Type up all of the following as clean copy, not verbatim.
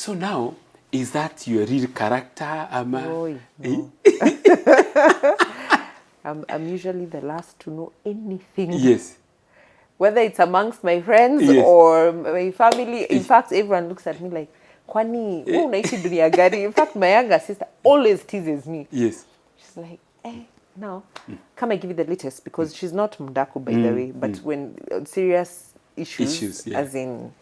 So now, is that your real character? No. I'm usually the last to know anything. Yes. Whether it's amongst my friends or my family. In fact, everyone looks at me like, kwani, unaishi dunia gani? In fact, my younger sister always teases me. Yes. She's like, no. Come I give you the latest, because she's not Mdaku, by the way, but when serious issues as in,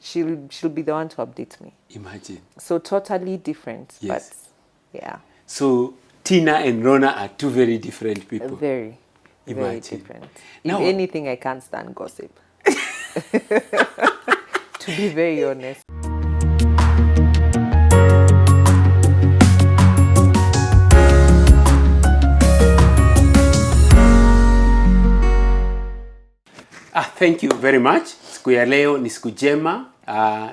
she'll be the one to update me. Imagine. So totally different. Yes. But yeah. So Tina and Lorna are two very different people. Very Imagine. different. Now, if anything, I can't stand gossip. To be very honest. Thank you very much. Siku ya leo ni siku jema.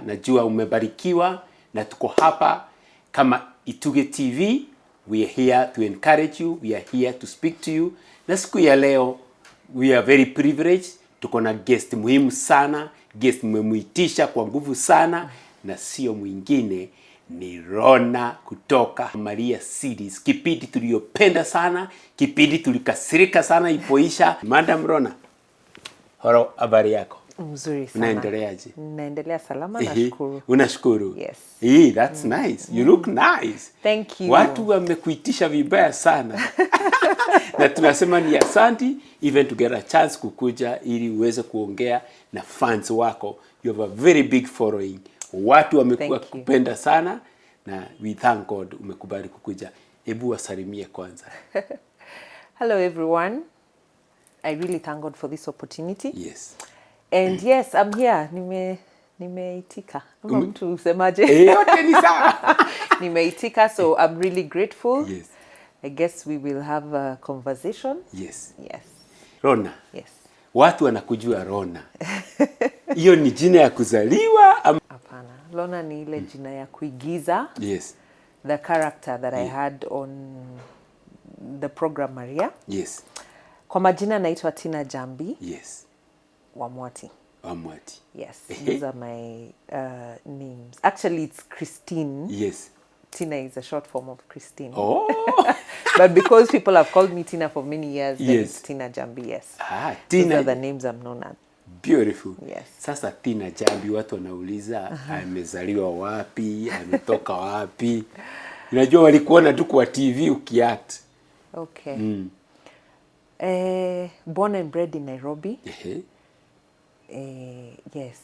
Najua umebarikiwa na tuko hapa kama Itugi TV. We are here to encourage you. We are here to speak to you. Na siku ya leo, we are very privileged. Tuko na guest muhimu sana. Guest mmemuitisha kwa nguvu sana. Na sio mwingine ni Lorna kutoka Maria Series. Kipindi tuliyopenda sana. Kipindi tulikasirika sana ipoisha. Madam Lorna. Horo, habari yako? Mzuri sana. Unaendeleaje? Naendelea salama, nashukuru. Unashukuru? Yes. That's nice. You look nice. Thank you. Watu wamekuitisha vibaya sana. Na tunasema ni asanti even to get a chance kukuja ili uweze kuongea na fans wako. You have a very big following. Watu wamekuwa kupenda sana na we thank God umekubali kukuja. Hebu wasalimie kwanza. Hello everyone. I really thank God for this opportunity. Yes. And yes, I'm here. Nimeitika. Mtu usemaje? Yote ni sawa. Nimeitika, so I'm really grateful. Yes. I guess we will have a conversation. Yes. Yes. Lorna. Yes. Watu wanakujua Lorna. Hiyo ni jina ya kuzaliwa? Hapana. Lorna ni ile jina ya kuigiza. Yes. The character that I had on the program Maria. Yes. Kwa majina naitwa Tina Jambi. Yes. Wamwati. Wamwati. Yes. These are my names. Actually, it's Christine. Yes. Tina is a short form of Christine. Oh. But because people have called me Tina for many years, then Yes. it's Tina Jambi, yes. Tina. Those are the names I'm known as. Beautiful. Yes. Sasa Tina Jambi, watu wanauliza amezaliwa wapi, ametoka wapi. Unajua walikuona tu kwa TV ukiact. Okay. Born and bred in Nairobi. Yes.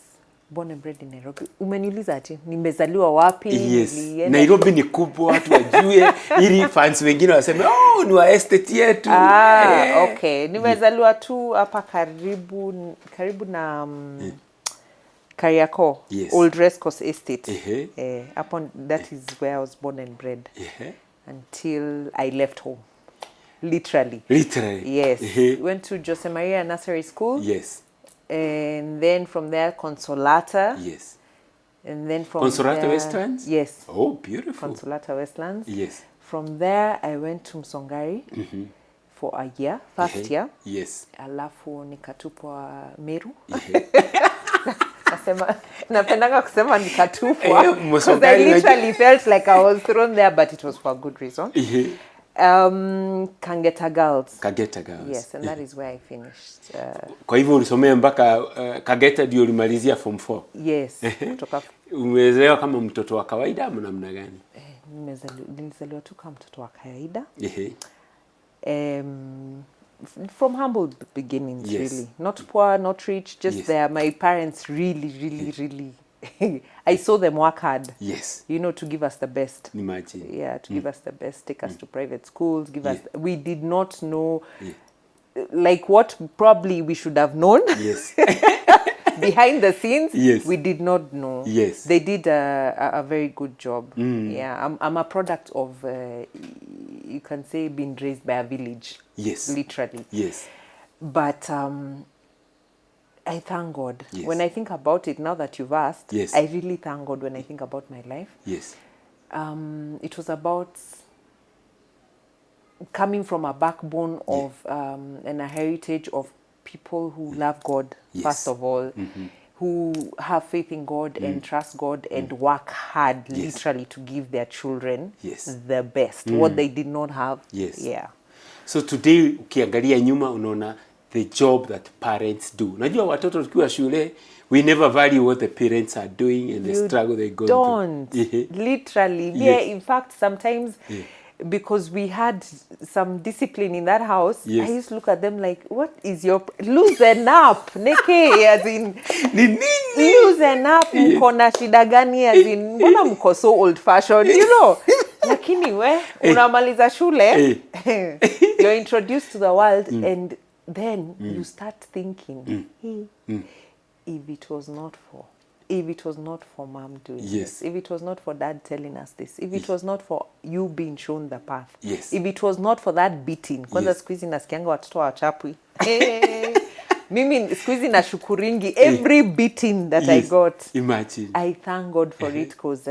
Born and bred in Nairobi. Umeniuliza ati nimezaliwa wapi? Yes. Nairobi ni kubwa, watu wajue ili fans wengine waseme ni wa estate yetu. Okay. Nimezaliwa tu hapa karibu na Kariako. Yes. Old Race Course Estate. That is where I was born and bred. Until I left home. Literally. Yes. Went to Jose Maria Nursery School. Yes. And then from there, Consolata. Yes. And then from Consolata there, Westlands? Yes. Oh, beautiful. Consolata Westlands. Yes. From there, I went to Msongari for a year, first year. Yes. Alafu nikatupwa Meru. Napendanga kusema nikatupwa. Because I literally felt like I was thrown there, but it was for a good reason. Kangeta Girls. Kageta Girls. Yes, and that is where I finished. Kwa hivyo ulisomea mpaka Kageta ndio ulimalizia form 4? Yes. Kutoka umezaliwa kama mtoto wa kawaida ama namna gani? Nilizaliwa tu kama mtoto wa kawaida. From humble beginnings, really. Not poor, not rich, just there. My parents really I saw them work hard. Yes. To give us the best. Imagine. Yeah, to give us the best, take us to private schools, give us. We did not know, like what probably we should have known. Yes. Behind the scenes, we did not know. Yes. They did a very good job. Yeah, I'm a product of, you can say, being raised by a village. Yes. Literally. Yes. But I thank God. Yes. When I think about it, now that you've asked, I really thank God when I think about my life. Yes. It was about coming from a backbone of and a heritage of people who love God, first of all, who have faith in God and trust God and work hard literally to give their children the best, what they did not have. Yeah. So today ukiangalia nyuma unaona the job that parents do. Najua watoto tukiwa shule, we never value what the parents are doing and the struggle they go through. Literally. Yeah, in fact, sometimes because we had some discipline in that house, I used to look at them like, what is your... Loosen up, neke, as in... Loosen up, mko na shida gani, as in, mbona mko so old fashioned, you know? Lakini we, unamaliza shule, you're introduced to the world, and then you start thinking, if it was not for mom doing this, if it was not for dad telling us this, if it was not for you being shown the path, if it was not for that beating, kwanza siku hizi nasikianga watoto wachapwi. Mimi siku hizi nashukuringi every beating that I got. Imagine. I thank God for it, because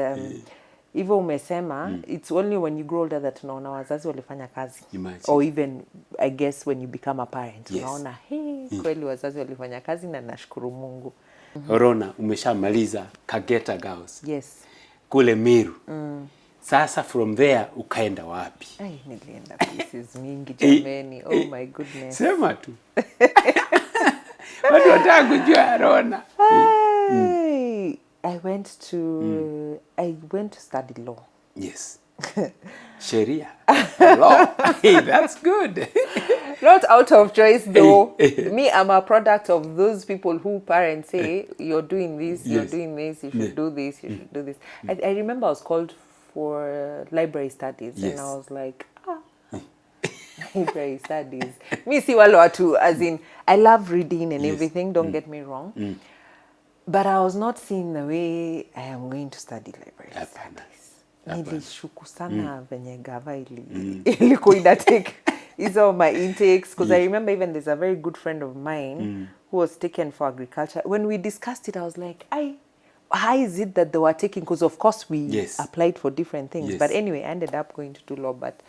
hivyo umesema, it's only when you grow older that unaona wazazi walifanya kazi. Or even, I guess, when you become a parent. Unaona, kweli wazazi walifanya kazi na nashukuru Mungu. Lorna, umeshamaliza Kageta Girls. Kule Meru. Sasa from there ukaenda wapi? Nilienda places mingi jameni. Oh my goodness. Sema tu. Watu wataka kujua Lorna. I went to study law. Sharia. Law. Hey, that's good. Not out of choice though. Me, I'm a product of those people who parents say, you're doing this, you're doing this, you should do this, you should do this. I remember I was called for library studies, and I was like, library studies. Me si wale watu, as in, I love reading and everything, don't get me wrong. But I was not seeing the way I am going to study library studies. Nilishuku sana venye gava ilikuwa inatake hizo my intakes, because I remember even there's a very good friend of mine who was taken for agriculture. When we discussed it, I was like, how is it that they were taking, because of course we applied for different things. But anyway, I ended up going to do law. But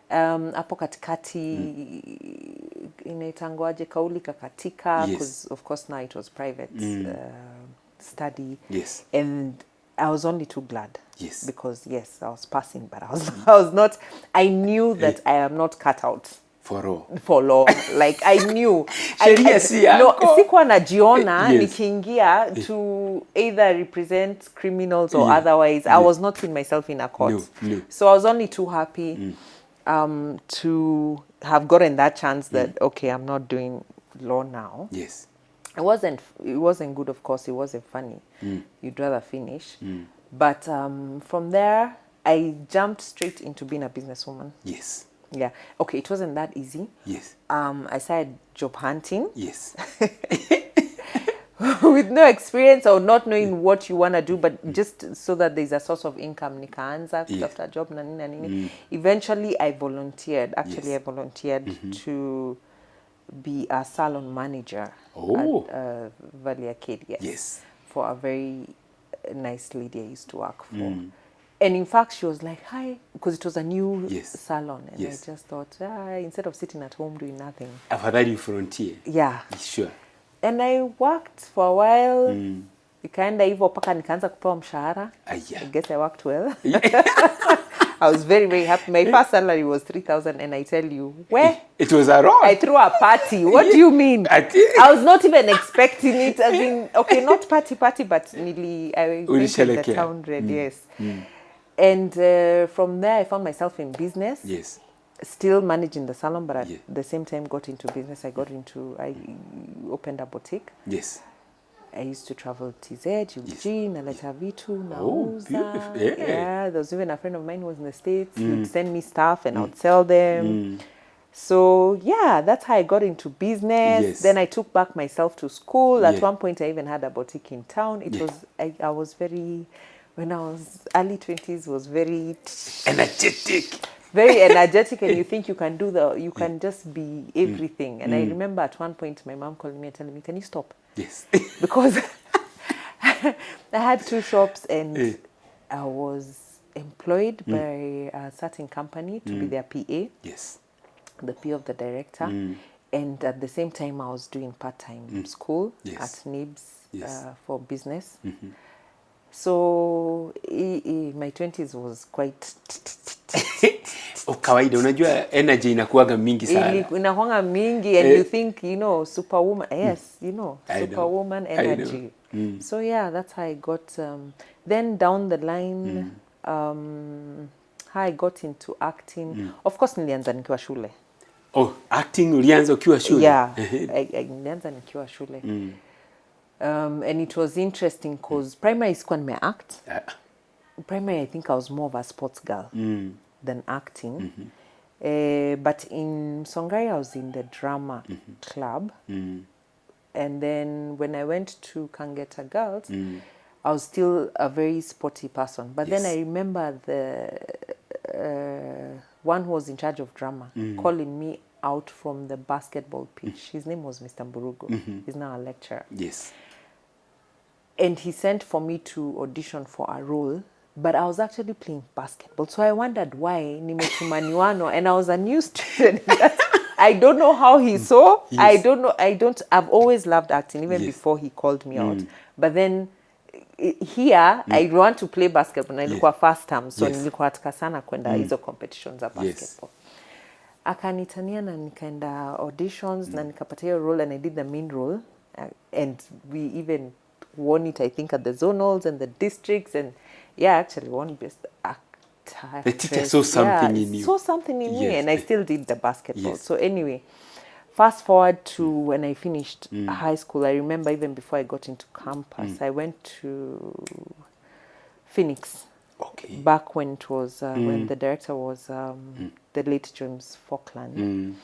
hapo katikati inaitangwaje kauli kakatika, because of course now it was private study. And I was only too glad. Because I was passing, but I was not. I knew that I am not cut out for law. Like I knew. Sikuwa najiona nikiingia to either represent criminals or otherwise. I was not seeing myself in a court. So I was only too happy to have gotten that chance that okay, I'm not doing law now. It wasn't good, of course. It wasn't funny. You'd rather finish. But from there, I jumped straight into being a businesswoman. Yeah. Okay, it wasn't that easy. I started job hunting. With no experience or not knowing what you want to do, but just so that there's a source of income. Nikaanza kutafuta job na nini. Eventually, I volunteered. Actually, I volunteered to be a salon manager at Valley Arcadia. For a very nice lady I used to work for. And in fact, she was like, hi, because it was a new salon. And I just thought, instead of sitting at home doing nothing. Afadhali frontier. Sure. And I worked for a while. Ikaenda hivyo paka nikaanza kupewa mshahara. I guess I worked well. I was very, very happy. My first salary was 3,000, and I tell you, where? It was a roll. I threw a party. What do you mean? I was not even expecting it. I mean, okay, not party, but nearly, I went to the town red, And from there, I found myself in business. Still managing the salon, but at the same time got into business. I opened a boutique. I used to travel TZ, Eugene, naleta vitu, nauza. There was even a friend of mine who was in the States. He would send me stuff and I would sell them. So, that's how I got into business. Then I took back myself to school. At one point, I even had a boutique in town. It was, I was very, when I was early 20s, was very... energetic. Very energetic, and you think you can you can just be everything. And I remember at one point, my mom calling me and telling me, can you stop? Because I had 2 shops and I was employed by a certain company to be their PA. The PA of the director. And at the same time, I was doing part-time school Yes. at NIBS Yes. for business. So my 20s was quite kawaida, unajua energy inakuwaga mingi sana. Inakuanga mingi, and you think, you know, superwoman. Yes, you know, superwoman energy. So yeah, that's how I got. Then down the line, how I got into acting. Of course, nilianza nikiwa shule. Oh, acting ulianza ukiwa shule? Yeah, nilianza nikiwa shule. And it was interesting because primary sikuwa nimeact. Primary, I think I was more of a sports girl than acting. But in Songhai, I was in the drama club. And then when I went to Kangeta Girls, I was still a very sporty person. But then I remember the one who was in charge of drama calling me out from the basketball pitch. His name was Mr. Mburugo. He's now a lecturer. Yes. And he sent for me to audition for a role, but I was actually playing basketball. So I wondered why nimetumaniwano, and I was a new student. I don't know how he saw. Yes. I don't know. I've always loved acting, even before he called me out. But then here, I want to play basketball. Na nilikuwa first term, so nilikuwa nataka sana kwenda hizo competitions za basketball. Akanitania na nikaenda auditions na nikapata hiyo role, and I did the main role. And we even won it, I think, at the zonals and the districts, and actually won best actor. The teacher saw something in you. Saw something in me, and I still did the basketball. So anyway, fast forward to when I finished high school. I remember even before I got into campus, I went to Phoenix. Okay. Back when it was when the director was the late James Falkland.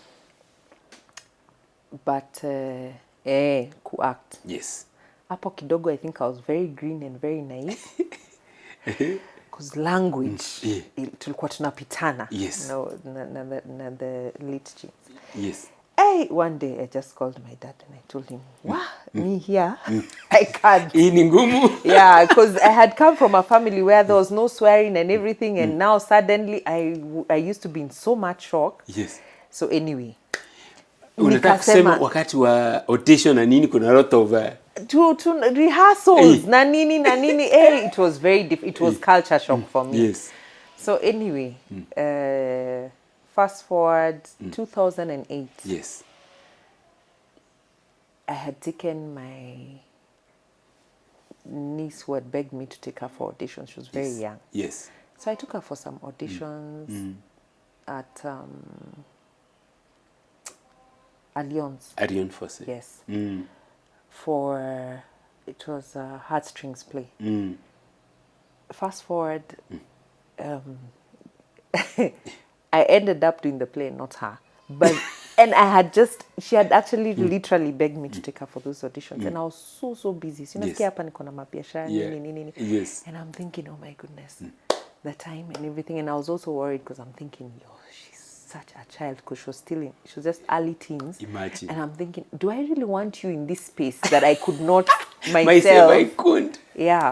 But ku-act. Yes. Hapo kidogo, I think I was very green and very naive. Because language, tulikuwa tunapitana. Yes. Na the late James. Yes. Hey, one day I just called my dad and I told him, me here, I can't. Yeah, because I had come from a family where there was no swearing and everything, and now suddenly I used to be in so much shock. Yes. So anyway. Unataka kusema wakati wa audition na nini kuna lot of to rehearsals na nini it was very it was culture shock for me. Yes. So anyway, fast forward 2008. Yes. I had taken my niece who had begged me to take her for auditions. She was very young. Yes. So I took her for some auditions at Alliance. Arion Fosse. Yes. For it was a heartstrings play. Fast forward, I ended up doing the play, not her. But and she had actually literally begged me to take her for those auditions, and I was so busy. So hapa niko na mabiashara nini. Yes. And I'm thinking, oh my goodness, the time and everything, and I was also worried because I'm thinking, she's such a child, because she was just early teens. Imagine. And I'm thinking, do I really want you in this space that I could not myself? I couldn't. Yeah.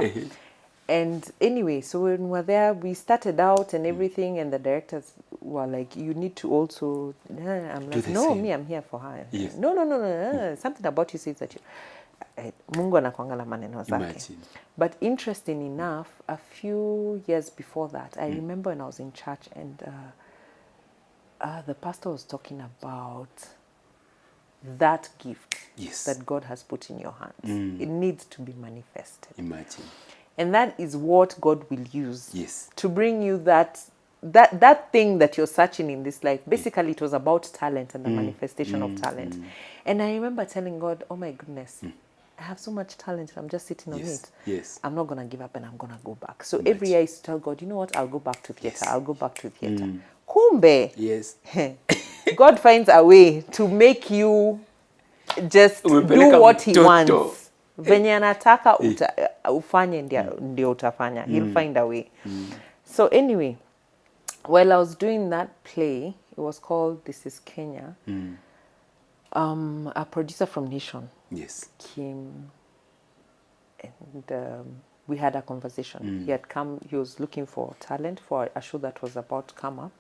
And anyway, so when we were there, we started out and everything, and the directors were like, you need to also... I'm like, no, me, I'm here for her. Yes. No. Something about you says that you... Mungu anakuanga na maneno zake. But interesting enough, a few years before that, I remember when I was in church, and the pastor was talking about that gift that God has put in your hands. It needs to be manifested. Imagine. And that is what God will use to bring you that thing that you're searching in this life. Basically, it was about talent and the manifestation of talent. And I remember telling God, oh my goodness, I have so much talent and I'm just sitting on it. Yes. I'm not going to give up and I'm going to go back. So every year I used to tell God, you know what, I'll go back to theater. I'll go back to theater. Kumbe. Yes. God finds a way to make you just do what he wants. Venye anataka ufanye ndio utafanya. He'll find a way. So anyway, while I was doing that play, it was called This is Kenya. A producer from Nation came and we had a conversation. He had come, he was looking for talent for a show that was about to come up.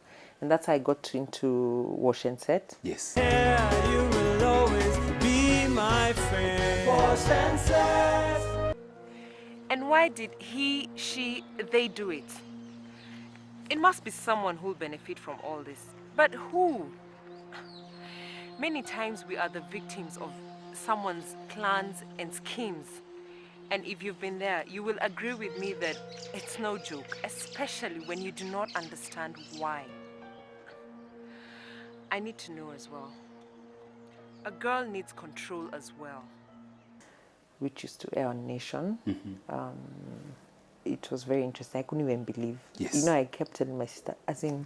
And that's how I got into Wash and Set. Yes. Yeah, you will always be my friend. Wash and Set. And why did he, she, they do it? It must be someone who'll benefit from all this. But who? Many times we are the victims of someone's plans and schemes. And if you've been there, you will agree with me that it's no joke, especially when you do not understand why. I need to know as well. A girl needs control as well. Which used to air on Nation. It was very interesting. I couldn't even believe. Yes. You know, I kept telling my sister, as in,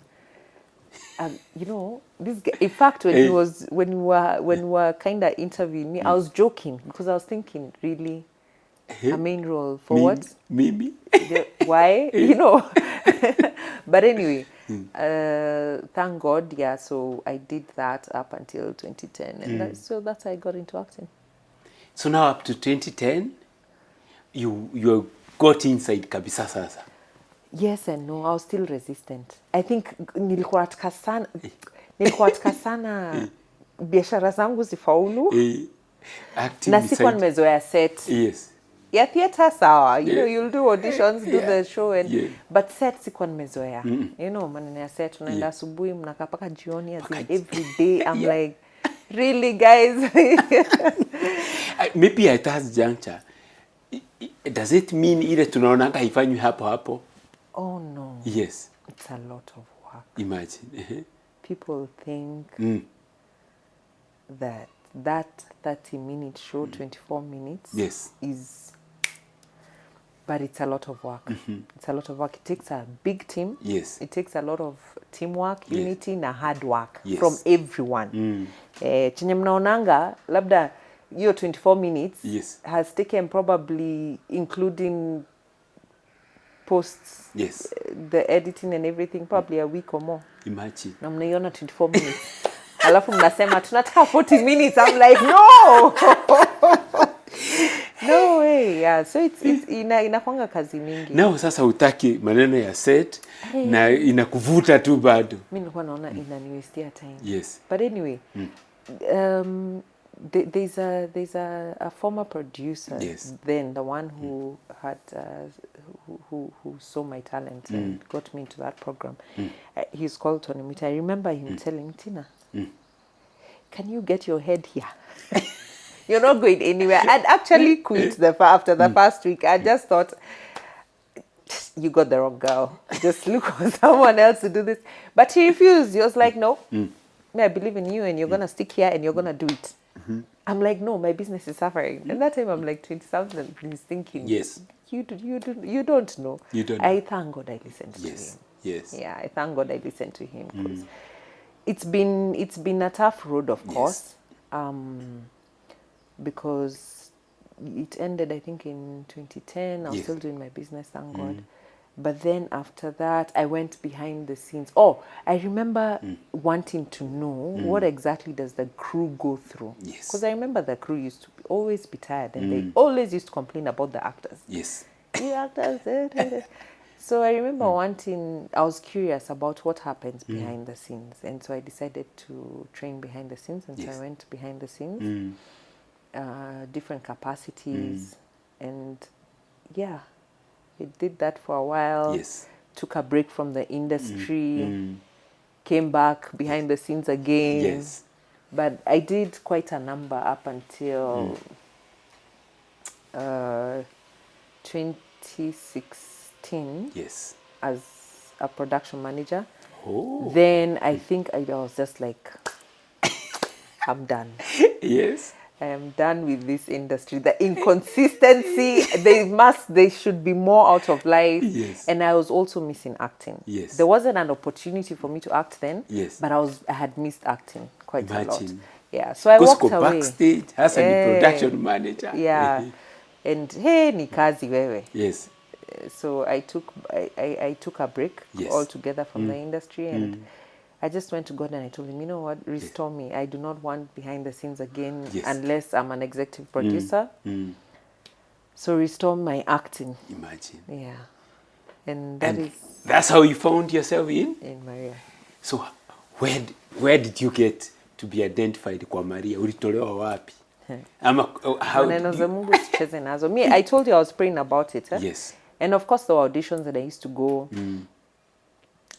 you know, this guy. In fact, when he was, when we were kind of interviewing me, I was joking because I was thinking, really, a main role for what? Mimi. Why? You know. But anyway, thank God, yeah. So I did that up until 2010, and so that's how I got into acting. So now up to 2010, you got inside kabisa sasa. Yes and no, I was still resistant. I think nilikuwa nataka sana biashara zangu zifaulu. Na sikuwa nimezoea set. Yes. Yeah, theater sawa. You know, you'll do auditions, do the show, and but set sikuwa nimezoea. You know, maneno ya set unaenda asubuhi mnakaa paka jioni as in every day. I'm like, really guys? Maybe at that juncture, does it mean ile tunaonanga haifanywi hapo? Oh no. Yes. It's a lot of work. Imagine. People think that 30-minute show, 24 minutes is, but it's a lot of work. It's a lot of work. It takes a big team. Yes. It takes a lot of teamwork, unity, na hard work from everyone. Chenye mnaonanga, labda your 24 minutes has taken probably, including posts, the editing and everything, probably a week or more. Imagine. Na mnaiona 24 minutes. Alafu mnasema tunataka 40 minutes. I'm like, no. No way. Yeah, so it's inakwanga kazi mingi. Now sasa utaki maneno ya set na inakuvuta tu bado. Mimi nilikuwa naona inaniwestia time. Yes. But anyway, there's a former producer then, the one who had who saw my talent and got me into that program. He's called Tony Mita. I remember him telling Tina, can you get your head here? You're not going anywhere. I'd actually quit after the first week. I just thought, you got the wrong girl. Just look for someone else to do this. But he refused. He was like, no, I believe in you and you're going to stick here and you're going to do it. I'm like, no, my business is suffering. And that time I'm like 20,000 and he's thinking, yes, you don't know. You don't I thank God I listened to him. Yes. Yeah, I thank God I listened to him. Because it's been a tough road, of course. Because it ended, I think, in 2010. I was still doing my business, thank God. But then after that, I went behind the scenes. Oh, I remember wanting to know what exactly does the crew go through. Yes. Because I remember the crew used to always be tired and they always used to complain about the actors. Yes. The actors. So I remember I was curious about what happens behind the scenes. And so I decided to train behind the scenes. And so I went behind the scenes, different capacities. And yeah. It did that for a while. Yes. Took a break from the industry. Came back behind the scenes again. Yes. But I did quite a number up until 2016. Yes. As a production manager. Oh. Then I think I was just like, I'm done. Yes. I am done with this industry. The inconsistency, they should be more out of life. Yes. And I was also missing acting. Yes. There wasn't an opportunity for me to act then. Yes. But I had missed acting quite a lot. Imagine. Yeah. So I walked away. Backstage, as a production manager. Yeah. And hey, ni kazi wewe. Yes. So I took a break altogether from the industry, and I just went to God and I told him, you know what, restore me. I do not want behind the scenes again unless I'm an executive producer. So restore my acting. Imagine. Yeah. And that is that's how you found yourself in Maria. So where did you get to be identified kwa Maria? Ulitolewa wapi? How Maneno za Mungu sicheze nazo. Me, I told you I was praying about it. Yes. And of course, there were auditions that I used to go.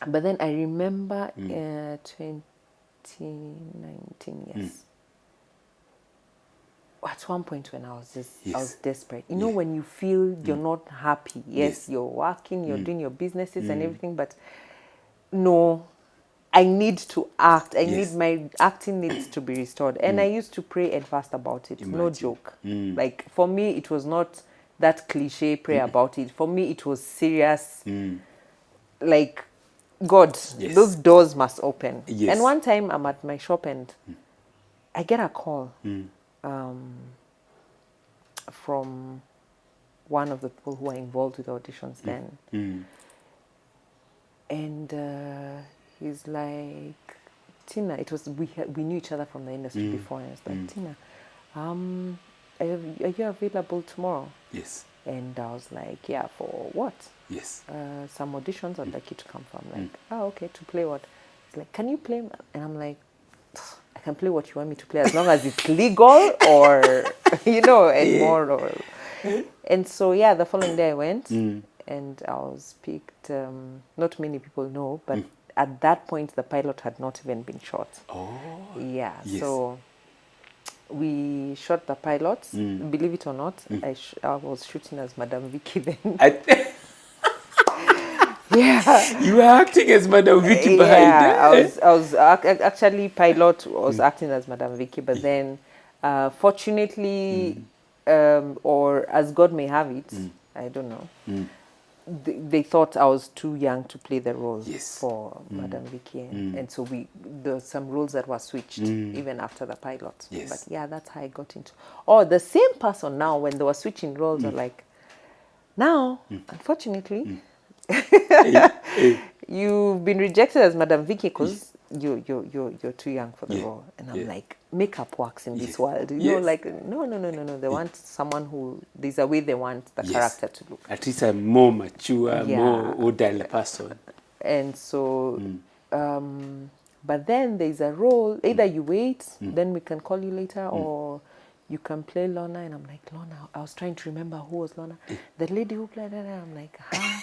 But then I remember 2019, yes. At one point when I was I was desperate. You know, when you feel you're not happy. Yes, you're working, you're doing your businesses and everything, but no, I need to act. I need my acting needs to be restored. And I used to pray and fast about it. No joke. Like for me, it was not that cliche prayer about it. For me, it was serious. Like, God, those doors must open. Yes. And one time I'm at my shop and I get a call from one of the people who are involved with auditions then. And he's like, Tina, it was we knew each other from the industry before, and I was like, Tina, are you available tomorrow? Yes. And I was like, yeah, for what? Yes. Some auditions I'd like you to come from. Like, oh, okay, to play what? He's like, can you play? And I'm like, I can play what you want me to play as long as it's legal or, you know, and more. Or. And so, yeah, the following day I went and I was picked. Not many people know, but at that point, the pilot had not even been shot. Oh. Yeah, yes. so we shot the pilot. Believe it or not, I was shooting as Madame Vicky then. Yeah. You were acting as Madame Vicky behind that. I was actually pilot was acting as Madame Vicky, but then fortunately, or as God may have it, I don't know. They thought I was too young to play the role for Madame Vicky, and so there were some roles that were switched even after the pilot. Yes. But yeah, that's how I got into. Oh, the same person now when they were switching roles are like, now, unfortunately, you've been rejected as Madame Vicky because you're too young for the role. And I'm like, makeup works in this world. You know, like, no. They want someone who, there's a way they want the character to look. At least a more mature, more older person. And so, but then there's a role, either you wait, then we can call you later, or you can play Lorna. And I'm like, Lorna, I was trying to remember who was Lorna. The lady who played that, I'm like, huh?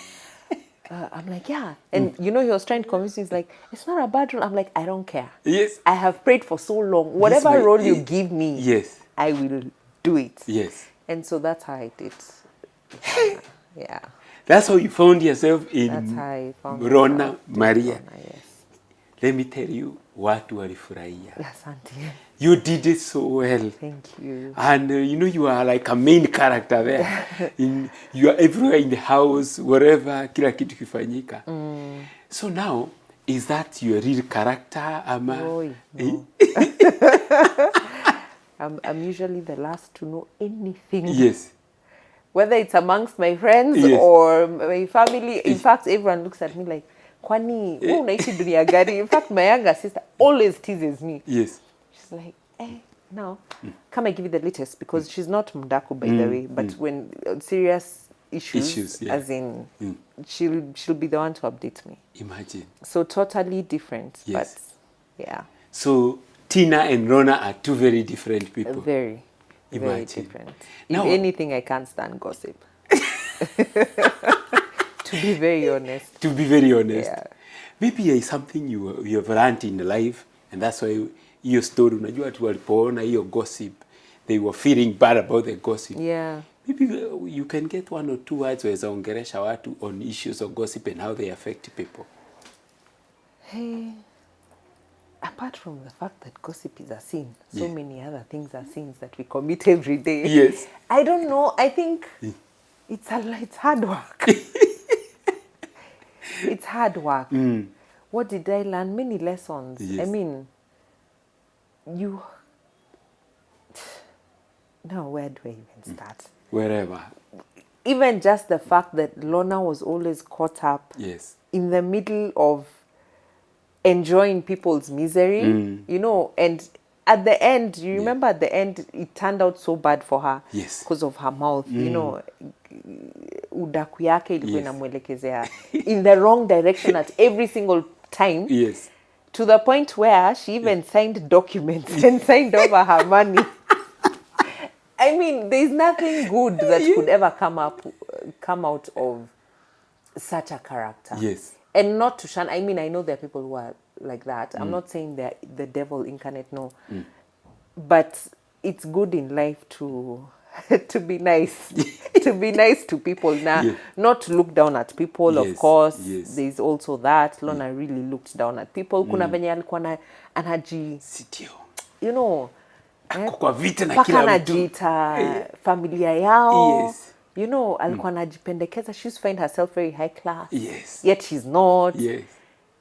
I'm like, yeah. And you know, he was trying to convince me. He's like, it's not a bad role. I'm like, I don't care. Yes. I have prayed for so long. Whatever role you give me, I will do it. Yes. And so that's how I did. Yeah. That's how you found yourself in That's how I found Lorna Maria. Lorna, yes. Let me tell you, watu walifurahia. Asante. You did it so well. Thank you. And you know, you are like a main character there. You are everywhere in the house, wherever, kila kitu kifanyika. So now, is that your real character, Ama? No. I'm usually the last to know anything. Yes. Whether it's amongst my friends or my family. In fact, everyone looks at me like, kwani, wewe unaishi dunia gani? In fact, my younger sister always teases me. Yes. She's like, now, come I give you the latest, because she's not Mdaku, by the way, but when serious issues as in, she'll be the one to update me. Imagine. So totally different, but yeah. So Tina and Lorna are two very different people. Very different. Now, if anything, I can't stand gossip. To be very honest. Yeah. Maybe it's something you have learned in life, and that's why your story, unajua tu walipoona hiyo gossip, they were feeling bad about the gossip. Yeah. Maybe you can get one or two words where ongeresha watu on issues of gossip and how they affect people. Hey, apart from the fact that gossip is a sin, so many other things are sins that we commit every day. Yes. I don't know. I think it's hard work. It's hard work. What did I learn? Many lessons. Yes. I mean, now where do I even start? Wherever. Even just the fact that Lorna was always caught up in the middle of enjoying people's misery, you know, and at the end, you remember at the end, it turned out so bad for her. Yes. Because of her mouth, you know, udaku yake ilikuwa inamwelekezea in the wrong direction at every single time. Yes. To the point where she even signed documents and signed over her money. I mean, there's nothing good that could ever come out of such a character. Yes. And not to shun. I mean, I know there are people who are like that. I'm not saying they're the devil incarnate, no. But it's good in life to to be nice. To be nice to people. Now, not to look down at people, of course. Yes. There's also that. Lorna really looked down at people. Kuna venye alikuwa na anaji, you know, kwa vita na paka kila mtu. anajiita familia yao. Yes. You know, alikuwa anajipendekeza. She used to find herself very high class. Yes. Yet she's not. Yes.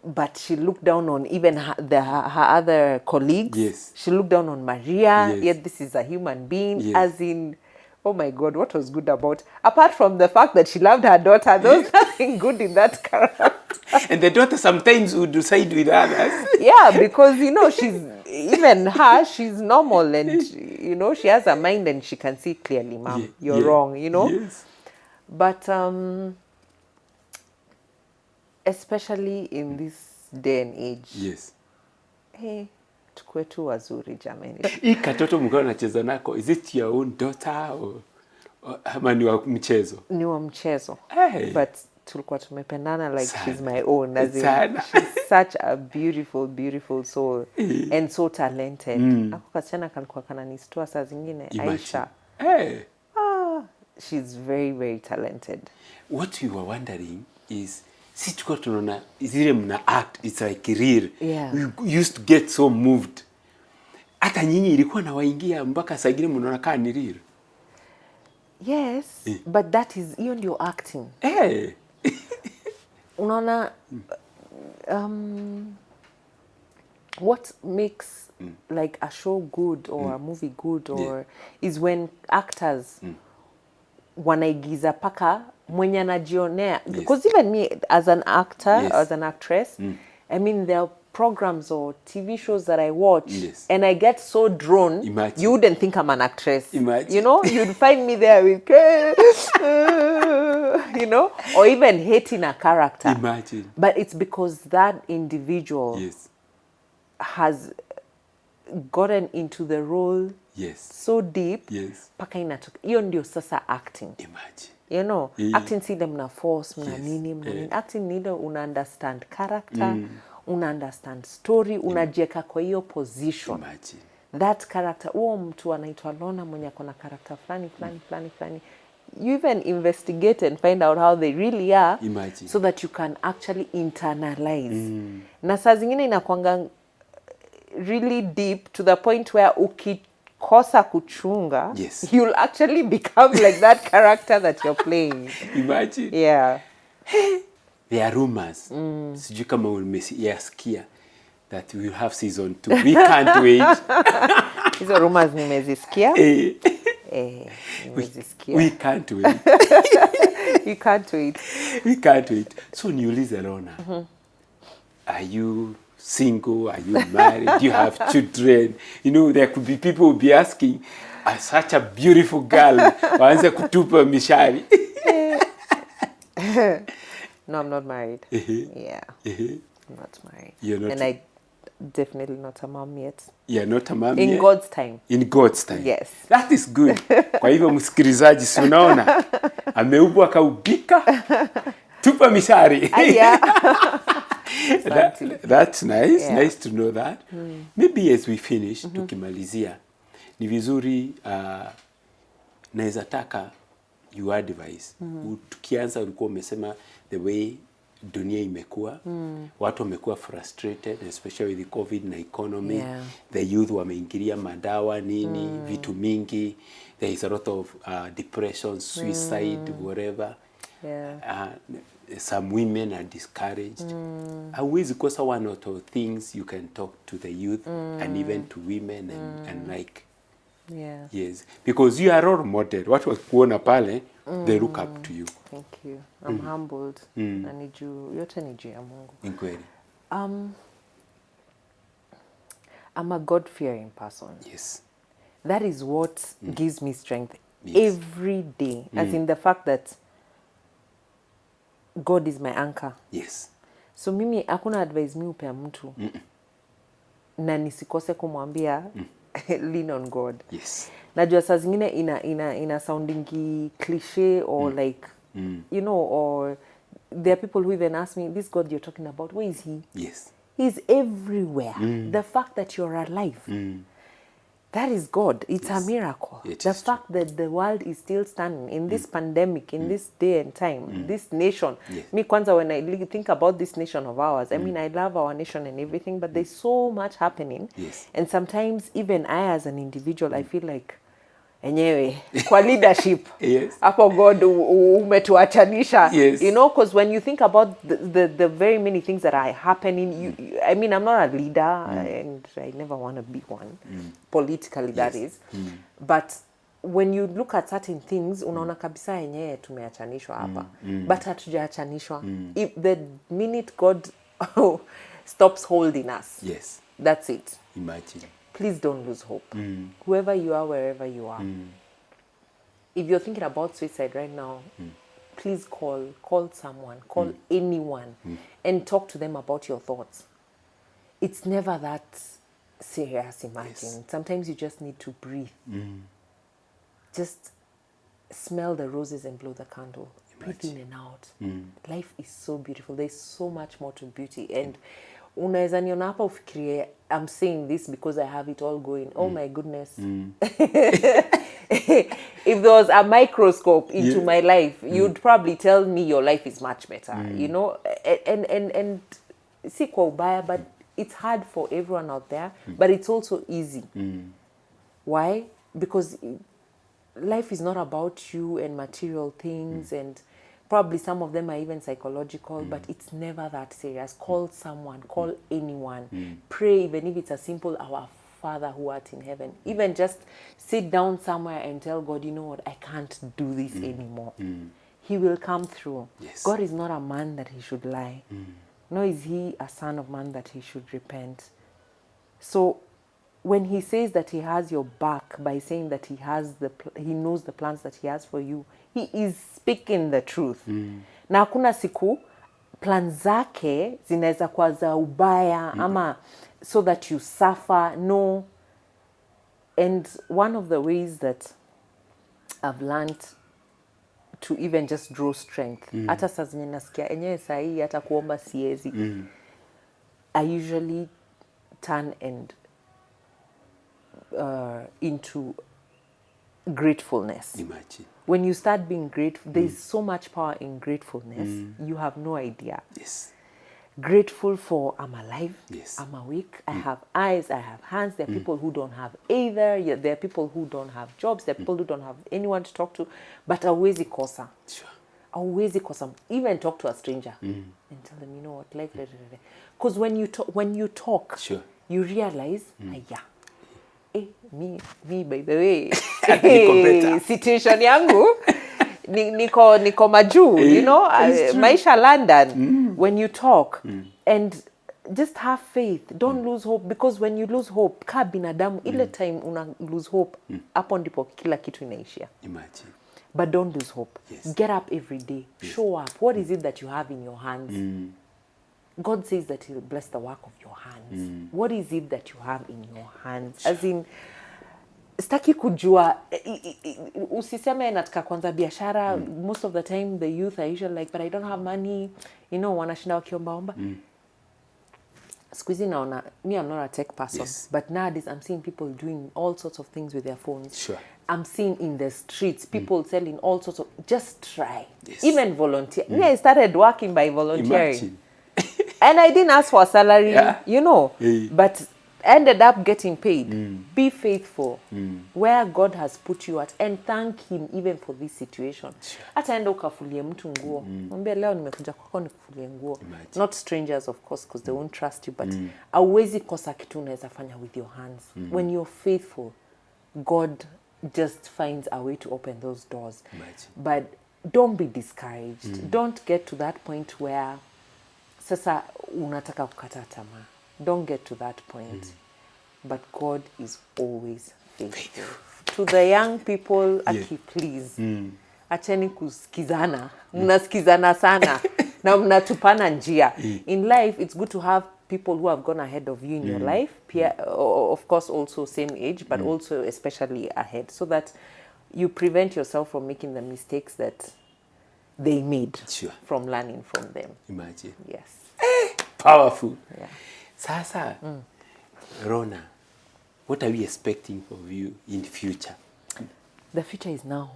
But she looked down on even her other colleagues. Yes. She looked down on Maria. Yes. Yet this is a human being. Yes. As in, oh my God, what was good about? Apart from the fact that she loved her daughter, there was nothing good in that character. And the daughter sometimes would side with others. Yeah, because, you know, she's she's normal and, you know, she has a mind and she can see clearly, Mom, you're wrong, you know? Yes. But especially in this day and age. Yes. Hey, tukue tu wazuri jamani. Hii katoto mkao nacheza nako, is it your own daughter or ama ni wa mchezo? Ni wa mchezo. Hey. But tulikuwa tumependana like Sana. she's my own. As in, she's such a beautiful, beautiful soul and so talented. Ako kasichana kalikuwa kananistua saa zingine. Aisha. Hey. She's very, very talented. What we were wondering is, si tuko tunaona zile mna act, it's like real. Yeah. We used to get so moved. Hata nyinyi ilikuwa na waingia mpaka saa ingine mnaona kaa ni real. Yes, but that is, hiyo ndio acting. Hey. Unaona, what makes like a show good or a movie good or is when actors wanaigiza paka mwenye anajionea. Because even me as an actor, as an actress, I mean there are programs or TV shows that I watch and I get so drawn. Imagine. You wouldn't think I'm an actress. Imagine. You know, you'd find me there with you know, or even hating a character. Imagine. But it's because that individual has gotten into the role so deep. Paka inatoka. Hiyo ndio sasa acting. Imagine. You know, acting si ile mna force, mna nini. Acting ni ile una understand character, una understand story, unajieka kwa hiyo position. Imagine. That character, huo mtu anaitwa Lorna mwenye akona character fulani. You even investigate and find out how they really are. Imagine. So that you can actually internalize. Na saa zingine inakuanga really deep to the point where ukikosa kuchunga, you'll actually become like that character that you're playing. Imagine. Yeah. There are rumors. Sijui kama umesikia that we will have season 2. We can't wait. Hizo rumors nimezisikia. Nimezisikia. We can't wait. You can't wait. We can't wait. So niulize Lorna. Are you single? Are you married? Do you have children? You know, there could be people who will be asking, such a beautiful girl, waanze kutupa mishari. No, I'm not married. Yeah. I'm not married. You're not. And I definitely not a mom yet. You're not a mom yet? In God's time. In God's time. Yes. That is good. Kwa hivyo msikilizaji, si unaona? Ameubwa kaubika. Tupa mishari. That's nice. Yeah. Nice to know that. Maybe as we finish, tukimalizia, ni vizuri naweza taka your advice. Tukianza ulikuwa umesema the way dunia imekuwa, watu wamekuwa frustrated, especially with the COVID na economy. The youth wameingilia madawa nini, vitu mingi. There is a lot of depression, suicide, whatever. Some women are discouraged. Hauwezi kosa one or two things you can talk to the youth and even to women and like. Yes, because you are a role model. Watu wakuona pale, they look up to you. Thank you. I'm humbled. Na yote ni juu ya Mungu. Inkweli. I'm a God-fearing person. Yes. That is what gives me strength Yes. every day. As in the fact that God is my anchor. Yes. So mimi hakuna advice mi upea mtu. Na nisikose kumwambia lean on God. Yes. Najua saa zingine ina soundingi cliche or like you know, or there are people who even ask me, this God you're talking about, where is he? Yes. He's everywhere. The fact that you're alive, that is God. It's a miracle. The fact that the world is still standing in this pandemic, in this day and time, this nation. Yes. Me kwanza, when I think about this nation of ours, I mean, I love our nation and everything, but there's so much happening. Yes. And sometimes even I as an individual, I feel like, enyewe, kwa leadership, Yes. hapo God umetuachanisha. Yes. You know, because when you think about the very many things that are happening, I mean, I'm not a leader, and I never want to be one, politically, that is. But when you look at certain things, unaona kabisa yenyewe tumeachanishwa hapa. But hatujaachanishwa. If the minute God stops holding us, Yes. that's it. Imagine. Please don't lose hope. Whoever you are, wherever you are. If you're thinking about suicide right now, please call someone, call anyone, and talk to them about your thoughts. It's never that serious, imagine. Yes. Sometimes you just need to breathe. Just smell the roses and blow the candle. Breathe in and out. Life is so beautiful. There's so much more to beauty. And unaweza niona hapa ufikirie, I'm saying this because I have it all going. Oh my goodness. If there was a microscope into my life, you'd probably tell me your life is much better. You know, and si kwa ubaya, but it's hard for everyone out there, but it's also easy. Why? Because life is not about you and material things, and probably some of them are even psychological, but it's never that serious. Call someone, call anyone. Pray, even if it's a simple, our Father who art in heaven. Even just sit down somewhere and tell God, you know what, I can't do this anymore. He will come through. Yes. God is not a man that he should lie. Nor is he a son of man that he should repent. So when he says that he has your back by saying that he knows the plans that he has for you, he is speaking the truth. Na hakuna siku plan zake zinaweza kuwa za ubaya ama so that you suffer. No. And one of the ways that I've learned to even just draw strength, hata saa zenye nasikia enyewe saa hii hata kuomba siezi, I usually turn and into gratefulness. Imagine. When you start being grateful, there's so much power in gratefulness. You have no idea. Yes. Grateful for I'm alive, Yes. I'm awake, I have eyes, I have hands. There are people who don't have either. There are people who don't have jobs. There are people who don't have anyone to talk to. But hauwezi kosa. Sure. Hauwezi kosa. Even talk to a stranger and tell them, you know what, life. Because when you talk, sure, you realize, me by the way, situation yangu niko majuu, you know, maisha London. When you talk and just have faith, don't lose hope, because when you lose hope, ka binadamu, ile time una lose hope, hapo ndipo kila kitu inaishia. Imagine. But don't lose hope. Yes. Get up every day. Yes. Show up. What is it that you have in your hands? God says that he'll bless the work of your hands. What is it that you have in your hands? As in, staki kujua, usiseme nataka kwanza biashara. Most of the time the youth are usually like, but I don't have money. You know, wanashinda wakiomba. Squeezing naona, me, I'm not a tech person. Yes. But nowadays I'm seeing people doing all sorts of things with their phones. Sure. I'm seeing in the streets people selling all sorts of, just try. Yes. Even volunteer. Me, I started working by volunteering. And I didn't ask for a salary, you know, but ended up getting paid. Be faithful where God has put you at, and thank him even for this situation. Hata enda ukafulie mtu nguo. Mwambie leo nimekuja kwako nikufulie nguo. Not strangers, of course, because they won't trust you, but hauwezi kosa kitu unaweza fanya with your hands. When you're faithful, God just finds a way to open those doors. But don't be discouraged. Don't get to that point where, sasa unataka kukata tamaa. Don't get to that point. but God is always faithful. To the young people, aki please, acheni kusikizana, mnasikizana sana, na mnatupana njia. In life, it's good to have people who have gone ahead of you in your life, of course also same age, but also especially ahead, so that you prevent yourself from making the mistakes that they made, from learning from them. Imagine. Yes. Powerful. Yeah. Sasa, Lorna, what are we expecting of you in future? The future is now.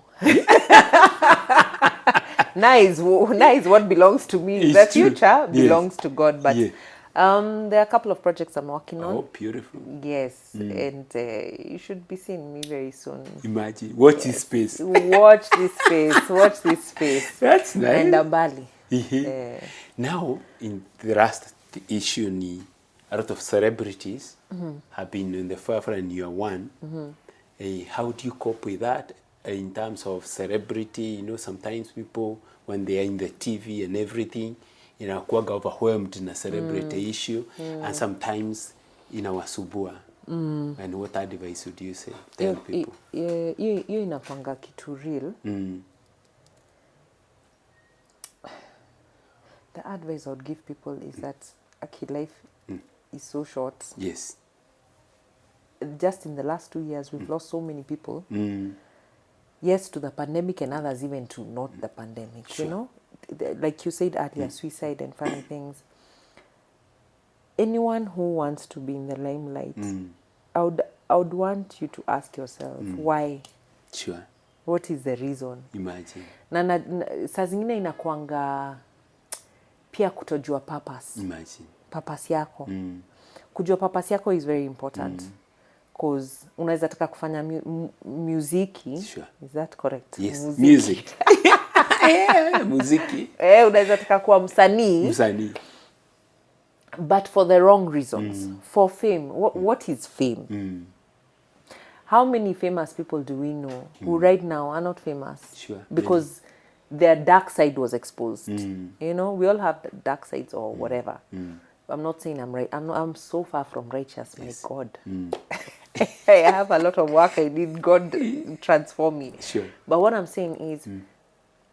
Now is what belongs to me. It's the true. future belongs to God. But Yeah. there are a couple of projects I'm working on. Oh, beautiful. Yes, and you should be seeing me very soon. Imagine. Watch this space. Watch this space. Watch this space. That's nice. And Ambali. Now, in the last issue, a lot of celebrities have been in the forefront, and you are one. How do you cope with that in terms of celebrity? You know, sometimes people, when they are in the TV and everything, kuwaga overwhelmed in a celebrity issue, and sometimes wasubua. And what advice would you say? Tell people. You inapanga kitu real. The advice I would give people is that life is so short. Yes. Just in the last 2 years, we've lost so many people. Yes, to the pandemic, and others even to not the pandemic. Sure. You know, like you said earlier, suicide and funny things. Anyone who wants to be in the limelight, I would want you to ask yourself why. Sure. What is the reason? Imagine. Na saa zingine inakuanga pia kutojua purpose. Imagine. Purpose yako. Kujua purpose yako is very important. Because unaweza taka kufanya muziki. Sure. Is that correct? Yes. Music. Muziki. Unaweza taka kuwa msanii. But for the wrong reasons. For fame. What is fame? How many famous people do we know who right now are not famous? Sure. Because their dark side was exposed. You know, we all have dark sides or whatever. I'm not saying I'm right. I'm so far from righteous, yes. My God. I have a lot of work. I need God to transform me. Sure. But what I'm saying is,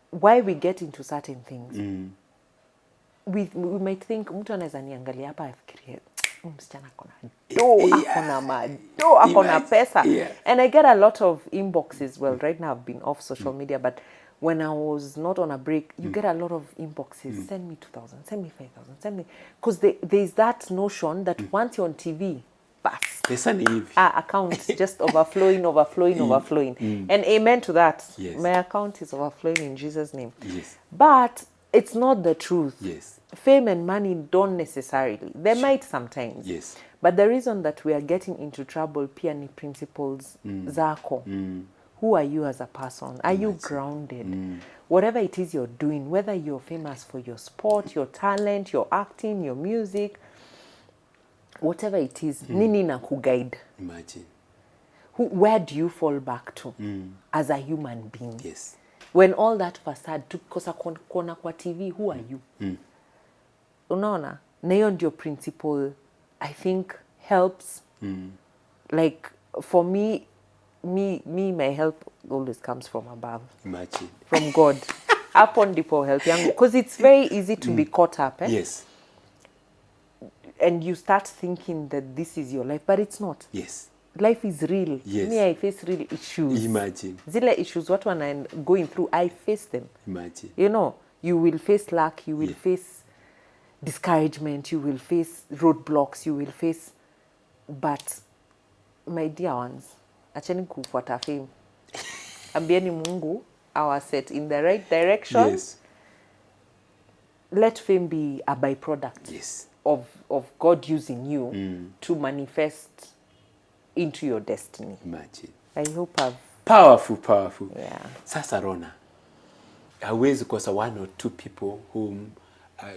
why we get into certain things, we might think, mtu anaweza niangalia hapa afikirie, msichana akona pesa. And I get a lot of inboxes. Well, right now I've been off social media, but when I was not on a break, you get a lot of inboxes. Send me 2,000, send me 5,000, send me. Because there's that notion that once you're on TV, accounts just overflowing. And amen to that. Yes. My account is overflowing in Jesus' name. Yes. But it's not the truth. Yes. Fame and money don't necessarily. They might sometimes. Yes. But the reason that we are getting into trouble, pia ni principles zako. Who are you as a person? Are you grounded? Whatever it is you're doing, whether you're famous for your sport, your talent, your acting, your music, whatever it is, nini na kuguide? Imagine. Where do you fall back to as a human being? Yes. When all that facade, tukosa kuona kwa TV, who are you? Unaona? Na hiyo ndio principle, I think, helps. Like, for me, my help always comes from above. Imagine. From God. Hapo ndipo help yangu. Because it's very easy to be caught up. Yes. And you start thinking that this is your life, but it's not. Yes. Life is real. Yes. Me, I face real issues. Imagine. Zile issues what one I'm going through, I face them. Imagine. You know, you will face lack, you will face discouragement, you will face roadblocks, you will face... But, my dear ones, acheni kufuata fame. Ambieni Mungu, our set in the right direction. Yes. Let fame be a byproduct. Yes. Of God using you to manifest into your destiny. Imagine. I hope I've... Powerful. Yeah. Sasa Lorna, hawezi kosa one or two people whom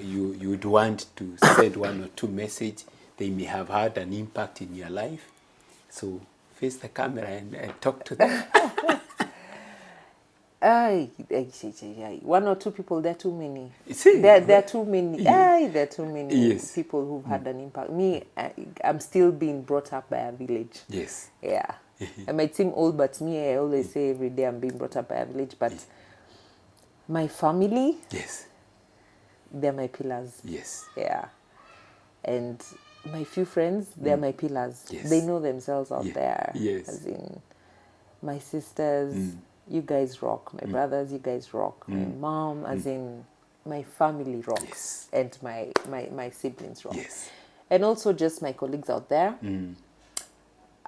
you would want to send one or two message. They may have had an impact in your life. So face the camera and talk to them. One or two people, there are too many. See, There are too many. Yeah. There are too many Yes. people who've had an impact. Me, I'm still being brought up by a village. Yes. Yeah. I might seem old, but me, I always say every day I'm being brought up by a village. But my family, Yes. they're my pillars. Yes. Yeah. And my few friends, they're my pillars. Yes. They know themselves out there. Yes. As in, my sisters, you guys rock. My brothers, you guys rock. My mom, as in, my family rocks. Yes. And my siblings rock. Yes. And also just my colleagues out there.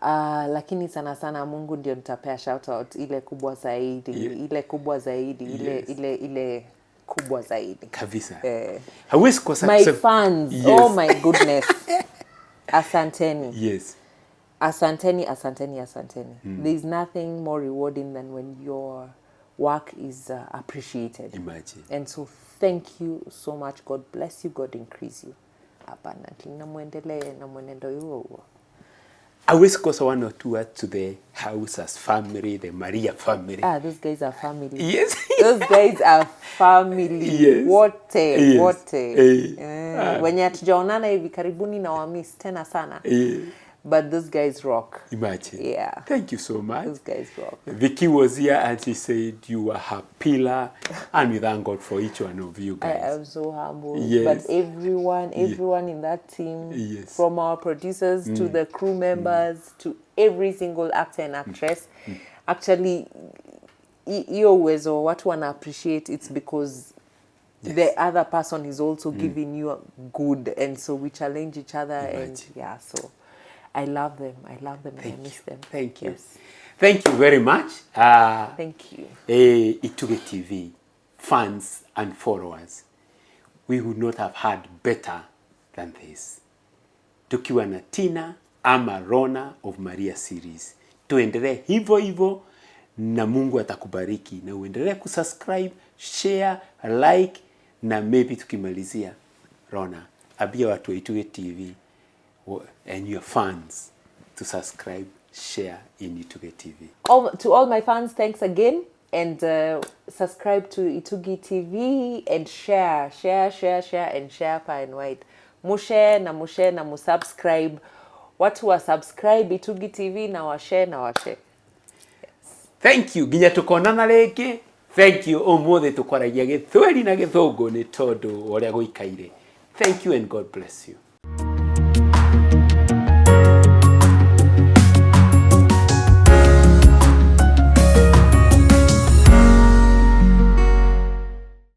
Lakini sana sana Mungu ndio nitapea shout out ile kubwa zaidi. Ile kubwa zaidi. Ile kubwa zaidi. Kabisa. Hawezi kosa my fans. Yes. Oh my goodness. Asanteni. Yes. Asanteni. There's nothing more rewarding than when your work is appreciated. Imagine. And so thank you so much. God bless you. God increase you abundantly. Na muendelee na mwenendo huo. Hawezi kosa one or two to the Hausa's family, the Maria family. Those guys are family. Yes. Those guys are family. Yes. Wote. Yes. Wenye hatujaonana hivi karibuni na wamiss tena sana. But those guys rock. Imagine. Yeah. Thank you so much. Those guys rock. Vicky was here and she said you are her pillar, and we thank God for each one of you guys. I am so humbled. Yes. But everyone in that team, Yes. from our producers to the crew members to every single actor and actress, actually, hiyo uwezo watu wana appreciate it's because the other person is also giving you good, and so we challenge each other. And so I love them. And I miss them. Thank you. Yes. Thank you very much. Thank you. Itugi TV fans and followers, we would not have had better than this. Tukiwa na Tina ama Lorna of Maria series. Tuendelee hivyo na Mungu atakubariki, na uendelee kusubscribe, share, like, na maybe tukimalizia Lorna, abia watu wa Itugi TV and your fans to subscribe, share in Itugi TV. To all my fans, thanks again, and subscribe to Itugi TV and share and share far and wide. Mushare na musubscribe. Watu wa subscribe Itugi TV na washare. Yes. Thank you. Ginya tukonana rĩngĩ. Thank you. Ũmũthĩ tũkwaragia Gĩthweri na Gĩthũngũ nĩ tondũ ũrĩa gũikaire. Thank you and God bless you.